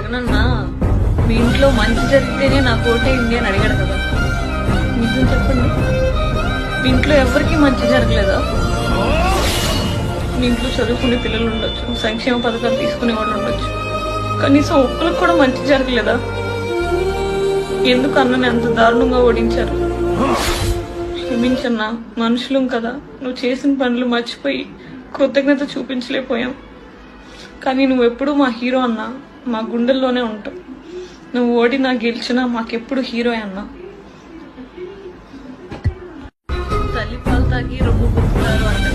జగనన్న మీ ఇంట్లో మంచి జరిగితేనే నా కోటే ఇండియా అని అడిగాడు కదా, నిజం చెప్పండి. మీ ఇంట్లో ఎవరికి మంచి జరగలేదా? మీ ఇంట్లో చదువుకునే పిల్లలు ఉండొచ్చు, సంక్షేమ పథకాలు తీసుకునే వాళ్ళు ఉండొచ్చు, కనీసం ఒక్కరికి కూడా మంచి జరగలేదా? ఎందుకు అన్నని అంత దారుణంగా ఓడించారు? క్షమించన్నా, మనుషులం కదా. నువ్వు చేసిన పనులు మర్చిపోయి కృతజ్ఞత చూపించలేకపోయాం. కానీ నువ్వెప్పుడు మా హీరో అన్నా, మా గుండెల్లోనే ఉంటావు. నువ్వు ఓడినా గెలిచినా మాకెప్పుడు హీరో అన్నా. తల్లి పాలు తాగి రొమ్ము పుట్టుతారు అంటే